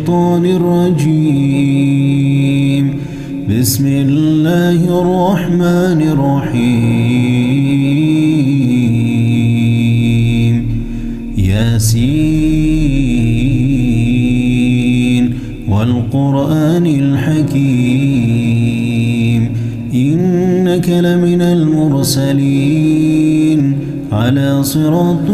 الشيطان الرجيم. بسم الله الرحمن الرحيم. ياسين والقرآن الحكيم إنك لمن المرسلين على صراط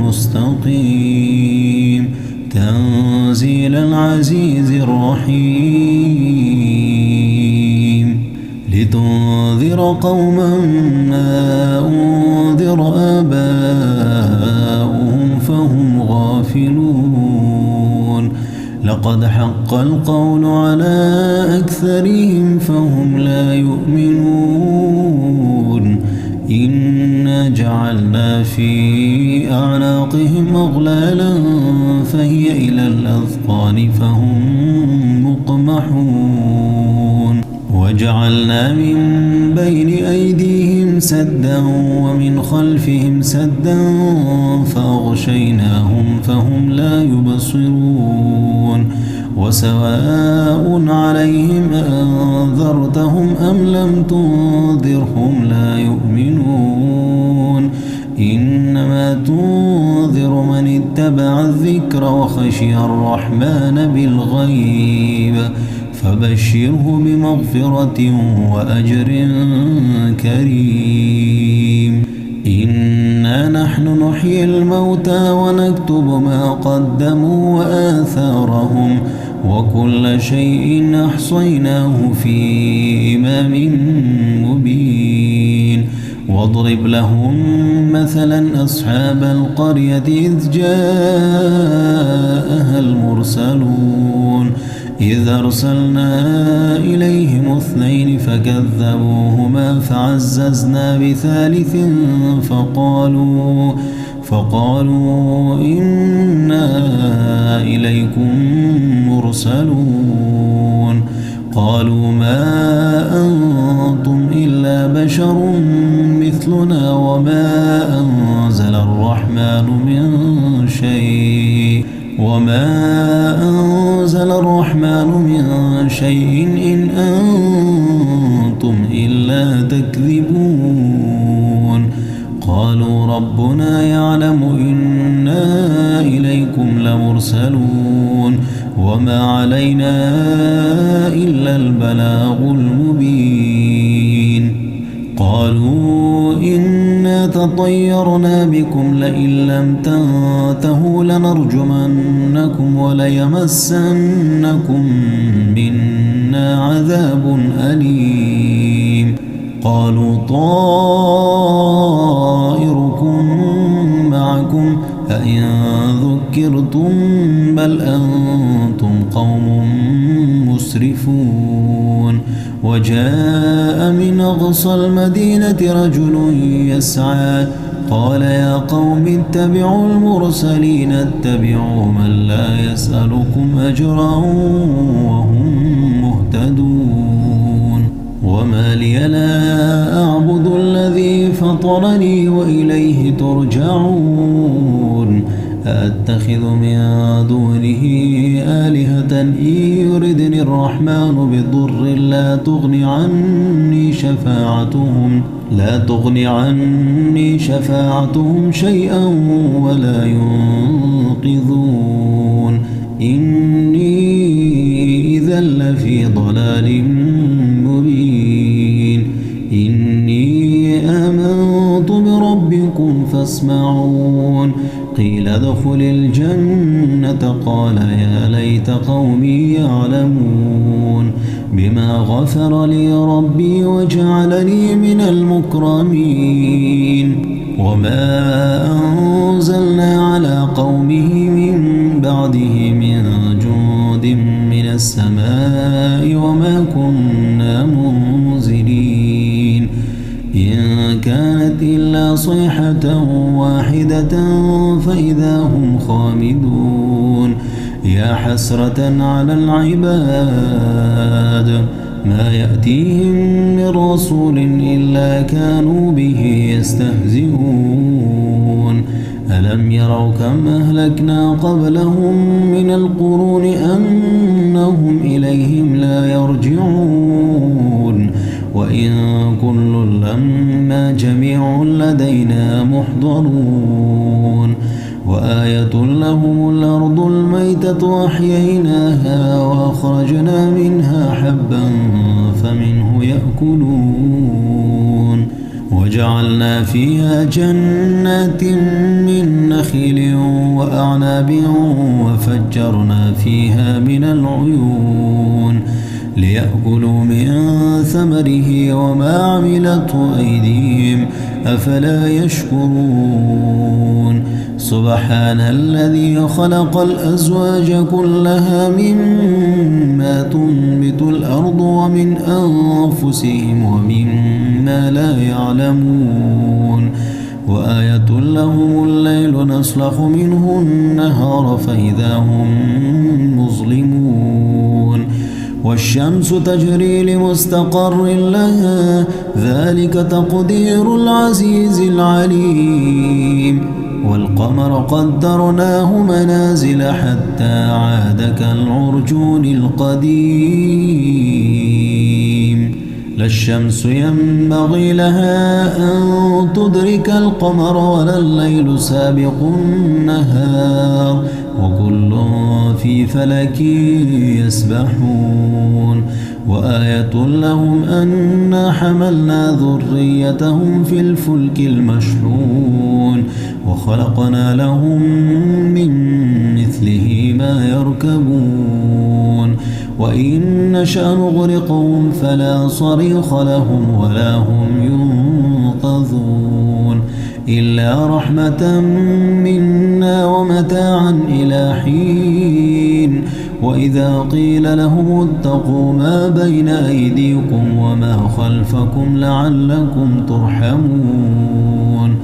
مستقيم تنزيل العزيز الرحيم لتنذر قوما ما أنذر آباؤهم فهم غافلون لقد حق القول على أكثرهم فهم لا يؤمنون إنا جعلنا في أعناقهم أغلالا فهي إلى الأذقان فهم مقمحون وجعلنا من بين أيديهم سدا ومن خلفهم سدا فأغشيناهم فهم لا يبصرون وسواء عليهم أنذرتهم أم لم تنذرهم لا يؤمنون إنما تنذر من اتبع الذكر وخشي الرحمن بالغيب فبشره بمغفرة وأجر كريم. إنا نحن نحيي الموتى ونكتب ما قدموا وآثارهم وكل شيء أحصيناه في إمام مبين. واضرب لهم مثلا أصحاب القرية إذ جاءها المرسلون إذ أرسلنا إليهم 2 فكذبوهما فعززنا بثالث فقالوا إنا إليكم مرسلون قالوا ما أنتم إلا بشر مثلنا وما أنزل الرحمن من شيء إن أنتم إلا تكذبون. قالوا ربنا يعلم إنا إليكم لمرسلون وما علينا إلا البلاغ المبين. قالوا إنا تطيرنا بكم لئن لم تنتهوا لنرجمنكم وليمسنكم منا عذاب أليم. قالوا طائركم معكم أئن ذكرتم بل أنتم قوم مسرفون. وجاء من أقصى المدينة رجل يسعى قال يا قوم اتبعوا المرسلين اتبعوا من لا يسألكم أجرا وهم مهتدون. وما لي لا أعبد الذي فطرني وإليه ترجعون. أأتخذ من دونه آلهة إن يردني الرحمن بضر لا تغني عني شفاعتهم شيئا ولا ينقذون. إني إذا لفي ضلال مبين. إني آمنت بربكم فاسمعون. قيل ادخل الجنة قال يا ليت قومي يعلمون بما غفر لي ربي وجعلني من المكرمين. وما أنزلنا على قومه من بعده من جند من السماء وما كنا منزلين. إن كانت إلا صيحة واحدة فإذا هم خامدون. يا حسرة على العباد ما يأتيهم من رسول إلا كانوا به يستهزئون. ألم يروا كم أهلكنا قبلهم من القرون أنهم إليهم لا يرجعون وإن كل لما جميع لدينا محضرون وآية لهم الأرض الميتة أحييناها وأخرجنا منها حبا فمنه يأكلون وجعلنا فيها جنات من نخيل وأعناب وفجرنا فيها من العيون ليأكلوا من ثمره وما عملته أيديهم أفلا يشكرون سبحان الذي خلق الأزواج كلها مما تنبت الأرض ومن أنفسهم ومما لا يعلمون وآية لهم الليل نسلخ منه النهار فإذا هم مظلمون والشمس تجري لمستقر لها ذلك تقدير العزيز العليم والقمر قدرناه منازل حتى عاد كالعرجون القديم لا الشمس ينبغي لها أن تدرك القمر ولا الليل سابق النهار وكل في فلك يسبحون وآية لهم أنا حملنا ذريتهم في الفلك المشحون وخلقنا لهم من مثله ما يركبون وإن نشأ نغرقهم فلا صريخ لهم ولا هم ينقذون إلا رحمة منا ومتاعا إلى حين وإذا قيل لهم اتقوا ما بين أيديكم وما خلفكم لعلكم ترحمون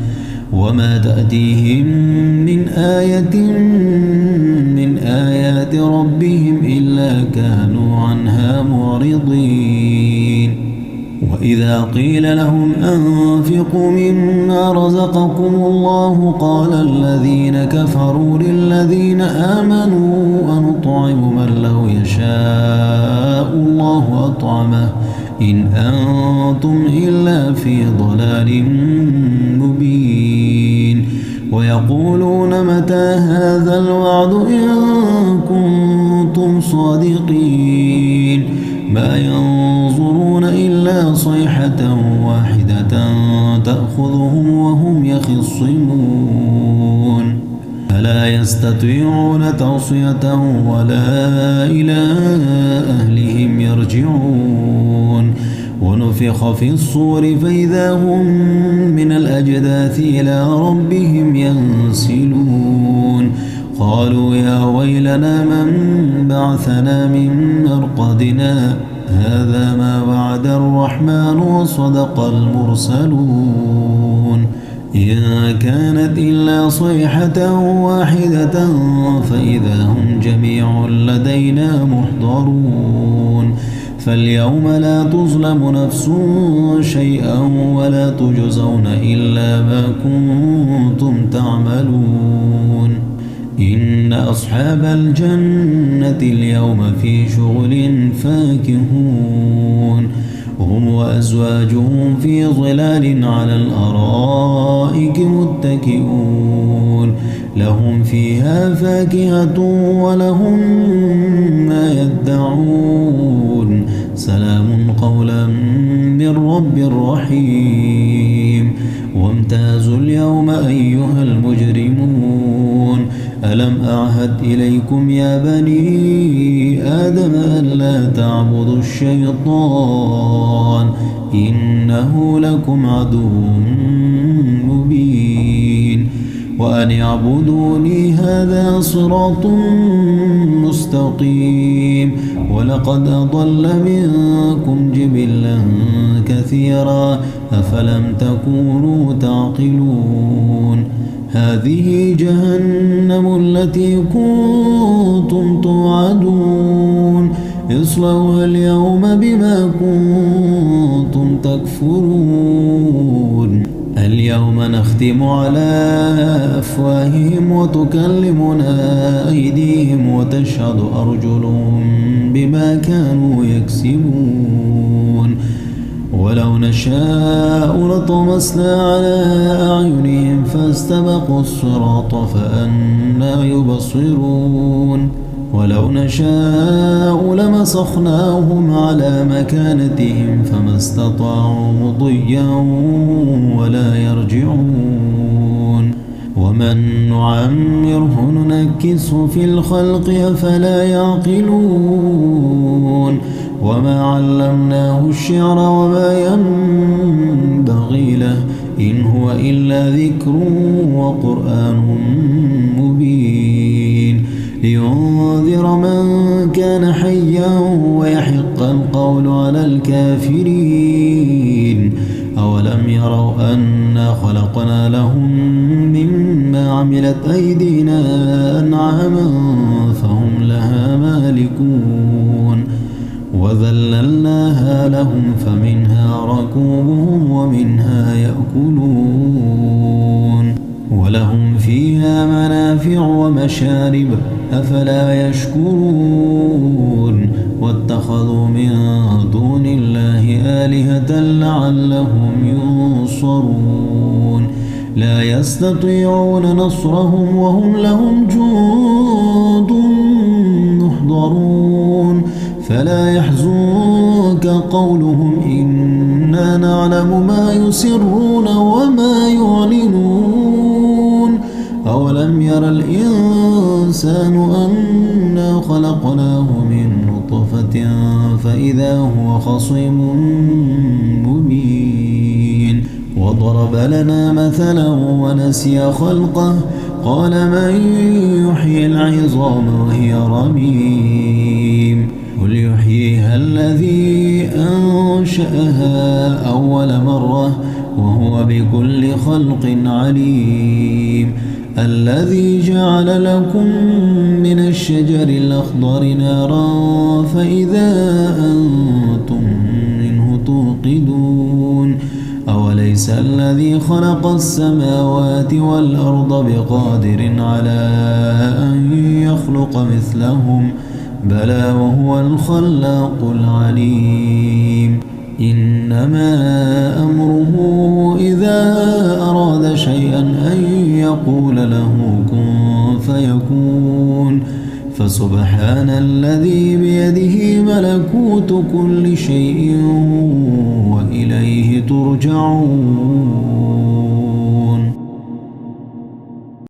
وما تأتيهم من آية من آيات ربهم إلا كانوا عنها معرضين وإذا قيل لهم أنفقوا مما رزقكم الله قال الذين كفروا للذين آمنوا أنطعم من لو يشاء الله أطعمه إن أنتم إلا في ضلال مبين ويقولون متى هذا الوعد إن كنتم صادقين ما ينظرون إلا صيحة واحدة تأخذهم وهم يخصمون فلا يستطيعون توصية ولا إلى أهلهم يرجعون ونفخ في الصور فإذا هم من الأجداث إلى ربهم ينسلون قالوا يا ويلنا من بعثنا من مرقدنا هذا ما وعد الرحمن وصدق المرسلون إن كانت إلا صيحة واحدة فإذا هم جميع لدينا محضرون فاليوم لا تظلم نفس شيئا ولا تجزون إلا ما كنتم تعملون إن أصحاب الجنة اليوم في شغل فاكهون هم وأزواجهم في ظلال على الأرائك متكئون لهم فيها فاكهة ولهم ما يدعون سلام قولا من رب رحيم وامتازوا اليوم أيها المجرمون ألم أعهد إليكم يا بني آدم ألا تعبدوا الشيطان إنه لكم عدو مبين وأن اعبدوني هذا صراط مستقيم ولقد أضل منكم جبلا كثيرا أفلم تكونوا تعقلون هذه جهنم التي كنتم توعدون اصلوها اليوم بما كنتم تكفرون اليوم نختم على أفواههم وتكلمنا أيديهم وتشهد أرجلهم بما كانوا يكسبون ولو نشاء لطمسنا على أعينهم فاستبقوا الصراط فأنى يبصرون ولو نشاء لمسخناهم على مكانتهم فما استطاعوا مضيا ولا يرجعون ومن نعمره ننكسه في الخلق أفلا يعقلون وما علمناه الشعر وما ينبغي له إن هو إلا ذكر وقرآن مبين لينذر من كان حيا ويحق القول على الكافرين أولم يروا أنا خلقنا لهم مما عملت أيدينا أنعاما فهم لها مالكون وذللناها لهم فمنها ركوبهم ومنها يأكلون ولهم فيها منافع ومشارب أفلا يشكرون واتخذوا من دون الله آلهة لعلهم ينصرون لا يستطيعون نصرهم وهم لهم جند محضرون فلا يحزنك قولهم إنا نعلم ما يسرون وما يعلنون أولم ير الإنسان أنا خلقناه من نطفة فإذا هو خصيم مبين وضرب لنا مثلا ونسي خلقه قال من يحيي العظام وهي رميم قل يحييها الذي أنشأها أول مرة وهو بكل خلق عليم الذي جعل لكم من الشجر الأخضر نارا فإذا أنتم منه توقدون أوليس الذي خلق السماوات والأرض بقادر على أن يخلق مثلهم بلى وهو الخلاق العليم إنما أمره إذا أراد شيئا أن يقول له كن فيكون فسبحان الذي بيده ملكوت كل شيء وإليه ترجعون